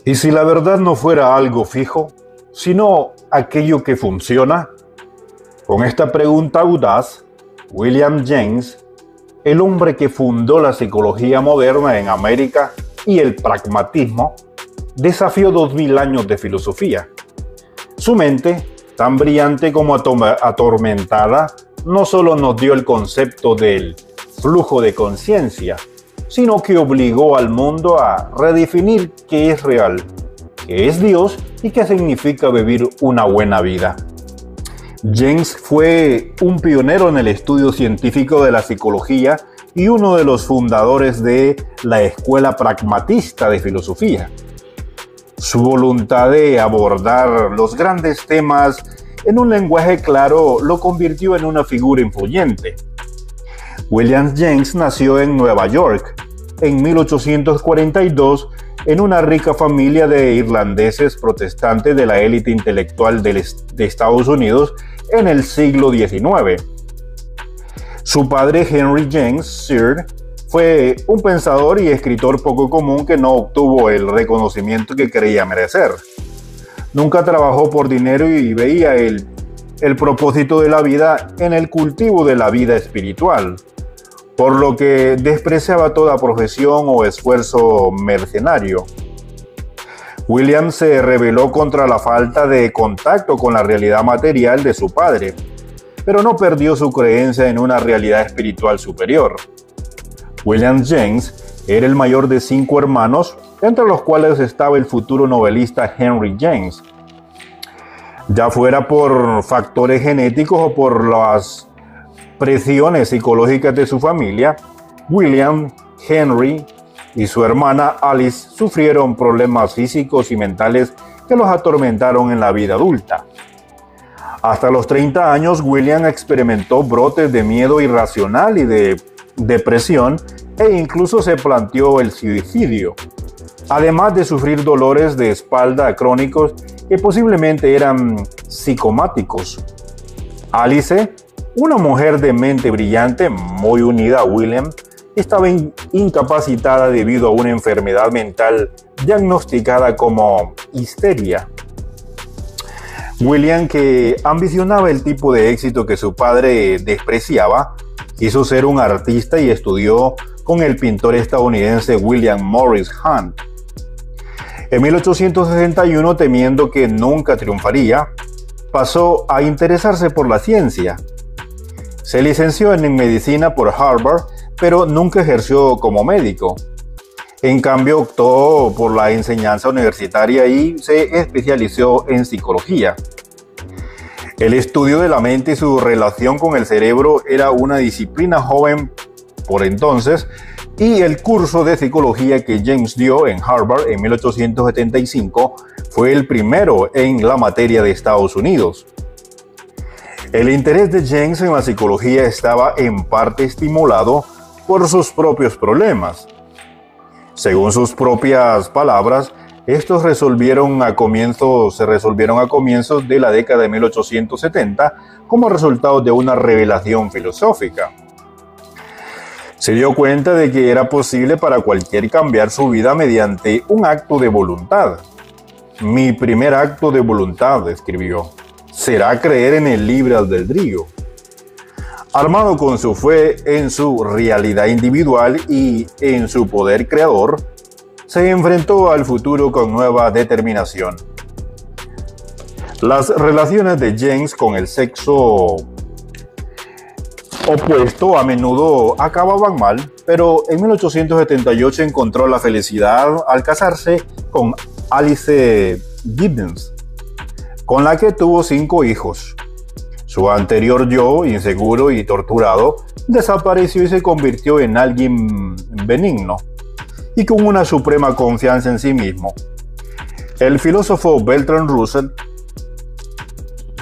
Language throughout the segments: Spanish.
¿Y si la verdad no fuera algo fijo, sino aquello que funciona? Con esta pregunta audaz, William James, el hombre que fundó la psicología moderna en América y el pragmatismo, desafió 2000 años de filosofía. Su mente, tan brillante como atormentada, no solo nos dio el concepto del flujo de conciencia, sino que obligó al mundo a redefinir qué es real, qué es Dios y qué significa vivir una buena vida. James fue un pionero en el estudio científico de la psicología y uno de los fundadores de la escuela pragmatista de filosofía. Su voluntad de abordar los grandes temas en un lenguaje claro lo convirtió en una figura influyente. William James nació en Nueva York en 1842 en una rica familia de irlandeses protestantes de la élite intelectual de Estados Unidos en el siglo XIX. Su padre, Henry James Sir, fue un pensador y escritor poco común que no obtuvo el reconocimiento que creía merecer. Nunca trabajó por dinero y veía el propósito de la vida en el cultivo de la vida espiritual, por lo que despreciaba toda profesión o esfuerzo mercenario. William se rebeló contra la falta de contacto con la realidad material de su padre, pero no perdió su creencia en una realidad espiritual superior. William James era el mayor de 5 hermanos, entre los cuales estaba el futuro novelista Henry James. Ya fuera por factores genéticos o por las presiones psicológicas de su familia, William, Henry y su hermana Alice sufrieron problemas físicos y mentales que los atormentaron en la vida adulta. Hasta los 30 años, William experimentó brotes de miedo irracional y de depresión e incluso se planteó el suicidio, además de sufrir dolores de espalda crónicos que posiblemente eran psicomáticos. Alice, una mujer de mente brillante, muy unida a William, estaba incapacitada debido a una enfermedad mental diagnosticada como histeria. William, que ambicionaba el tipo de éxito que su padre despreciaba, quiso ser un artista y estudió con el pintor estadounidense William Morris Hunt. En 1861, temiendo que nunca triunfaría, pasó a interesarse por la ciencia. Se licenció en medicina por Harvard, pero nunca ejerció como médico. En cambio, optó por la enseñanza universitaria y se especializó en psicología. El estudio de la mente y su relación con el cerebro era una disciplina joven por entonces, y el curso de psicología que James dio en Harvard en 1875 fue el primero en la materia de Estados Unidos. El interés de James en la psicología estaba en parte estimulado por sus propios problemas. Según sus propias palabras, estos se resolvieron a comienzos de la década de 1870 como resultado de una revelación filosófica. Se dio cuenta de que era posible para cualquiera cambiar su vida mediante un acto de voluntad. Mi primer acto de voluntad, escribió, será creer en el libre albedrío. Armado con su fe en su realidad individual y en su poder creador, se enfrentó al futuro con nueva determinación. Las relaciones de James con el sexo opuesto a menudo acababan mal, pero en 1878 encontró la felicidad al casarse con Alice Gibbons, con la que tuvo 5 hijos. Su anterior yo, inseguro y torturado, desapareció y se convirtió en alguien benigno y con una suprema confianza en sí mismo. El filósofo Bertrand Russell,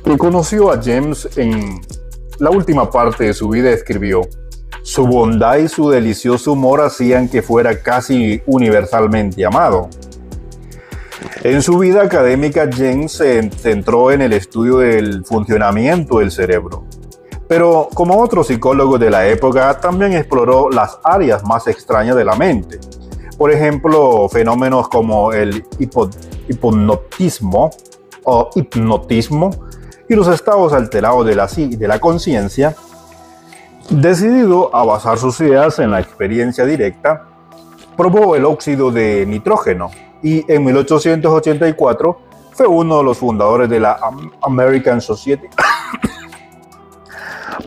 que conoció a James en la última parte de su vida, escribió: su bondad y su delicioso humor hacían que fuera casi universalmente amado. En su vida académica, James se centró en el estudio del funcionamiento del cerebro, pero como otros psicólogos de la época, también exploró las áreas más extrañas de la mente, Por ejemplo, fenómenos como el hipnotismo o hipnotismo y los estados alterados de la conciencia. Decidido a basar sus ideas en la experiencia directa, probó el óxido de nitrógeno y en 1884 fue uno de los fundadores de la American Society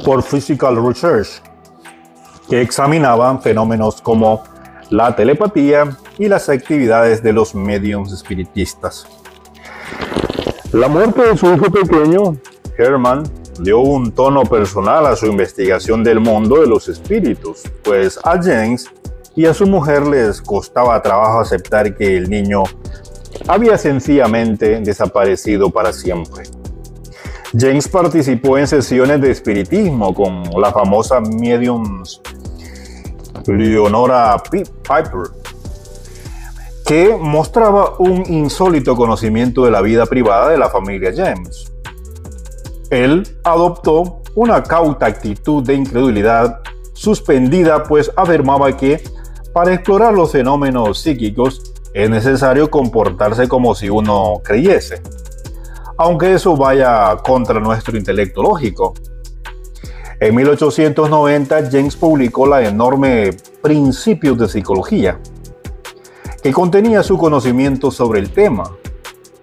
for Physical Research, que examinaban fenómenos como la telepatía y las actividades de los mediums espiritistas. La muerte de su hijo pequeño, Herman, dio un tono personal a su investigación del mundo de los espíritus, pues a James y a su mujer les costaba trabajo aceptar que el niño había sencillamente desaparecido para siempre. James participó en sesiones de espiritismo con la famosa medium Leonora Piper, que mostraba un insólito conocimiento de la vida privada de la familia James. Él adoptó una cauta actitud de incredulidad suspendida, pues afirmaba que para explorar los fenómenos psíquicos es necesario comportarse como si uno creyese, aunque eso vaya contra nuestro intelecto lógico. En 1890, James publicó la enorme Principios de Psicología, que contenía su conocimiento sobre el tema.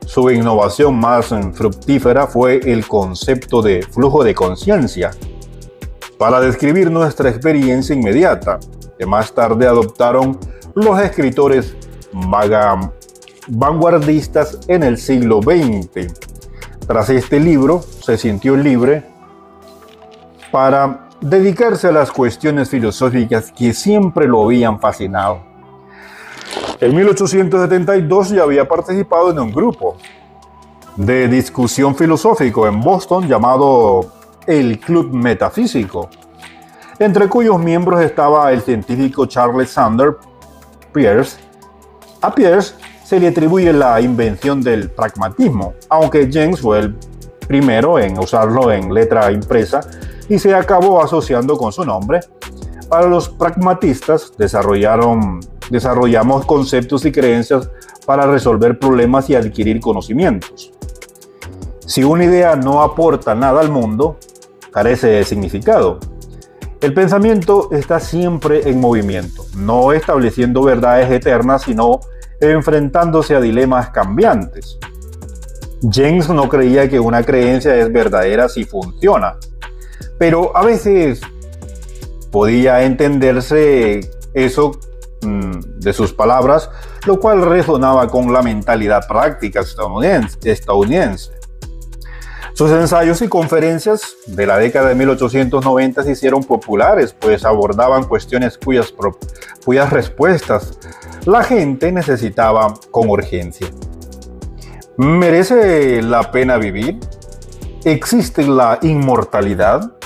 Su innovación más fructífera fue el concepto de flujo de conciencia, para describir nuestra experiencia inmediata, que más tarde adoptaron los escritores vanguardistas en el siglo XX. Tras este libro, se sintió libre para dedicarse a las cuestiones filosóficas que siempre lo habían fascinado. En 1872 ya había participado en un grupo de discusión filosófico en Boston llamado el Club Metafísico, entre cuyos miembros estaba el científico Charles Sanders Peirce. A Peirce se le atribuye la invención del pragmatismo, aunque James fue el primero en usarlo en letra impresa y se acabó asociando con su nombre. Para los pragmatistas desarrollamos conceptos y creencias para resolver problemas y adquirir conocimientos. Si una idea no aporta nada al mundo, carece de significado. El pensamiento está siempre en movimiento, no estableciendo verdades eternas, sino enfrentándose a dilemas cambiantes. James no creía que una creencia es verdadera si funciona, pero a veces podía entenderse eso de sus palabras, lo cual resonaba con la mentalidad práctica estadounidense. Sus ensayos y conferencias de la década de 1890 se hicieron populares, pues abordaban cuestiones cuyas respuestas la gente necesitaba con urgencia. ¿Merece la pena vivir? ¿Existe la inmortalidad?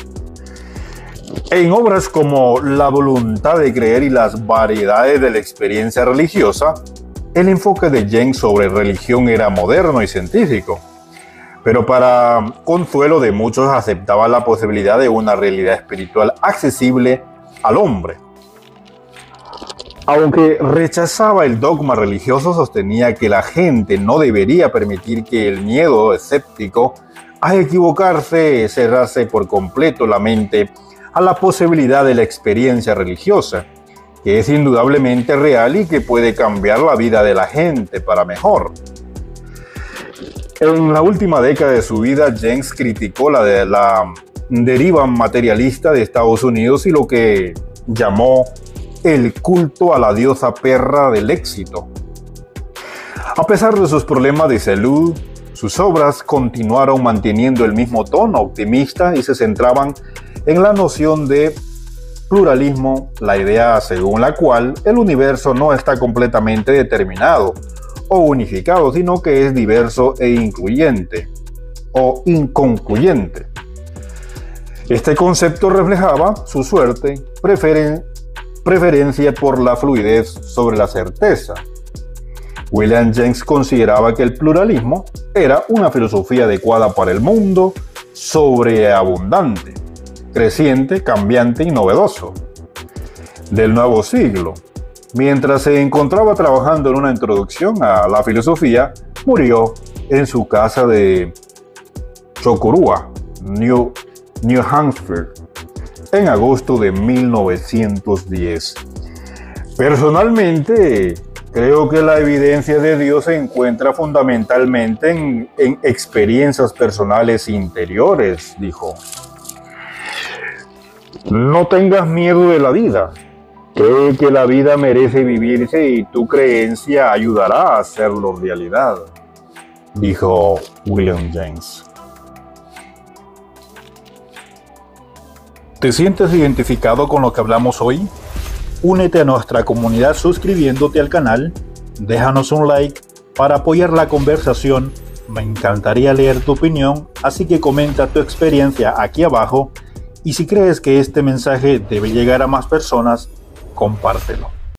En obras como La voluntad de creer y las variedades de la experiencia religiosa, el enfoque de James sobre religión era moderno y científico, pero para consuelo de muchos aceptaba la posibilidad de una realidad espiritual accesible al hombre. Aunque rechazaba el dogma religioso, sostenía que la gente no debería permitir que el miedo escéptico a equivocarse cerrase por completo la mente a la posibilidad de la experiencia religiosa, que es indudablemente real y que puede cambiar la vida de la gente para mejor. En la última década de su vida, James criticó la deriva materialista de Estados Unidos y lo que llamó el culto a la diosa perra del éxito. A pesar de sus problemas de salud, sus obras continuaron manteniendo el mismo tono optimista y se centraban en la noción de pluralismo, la idea según la cual el universo no está completamente determinado o unificado, sino que es diverso e incluyente o inconcluyente. Este concepto reflejaba su suerte, preferencia por la fluidez sobre la certeza. William James consideraba que el pluralismo era una filosofía adecuada para el mundo sobreabundante, creciente, cambiante y novedoso del nuevo siglo. mientras se encontraba trabajando en una introducción a la filosofía, murió en su casa de Chocorua, New Hampshire, en agosto de 1910. Personalmente, creo que la evidencia de Dios se encuentra fundamentalmente en experiencias personales interiores, dijo. No tengas miedo de la vida. Cree que la vida merece vivirse y tu creencia ayudará a hacerlo realidad, dijo William James. ¿Te sientes identificado con lo que hablamos hoy? Únete a nuestra comunidad suscribiéndote al canal, déjanos un like para apoyar la conversación. Me encantaría leer tu opinión, así que comenta tu experiencia aquí abajo y si crees que este mensaje debe llegar a más personas, compártelo.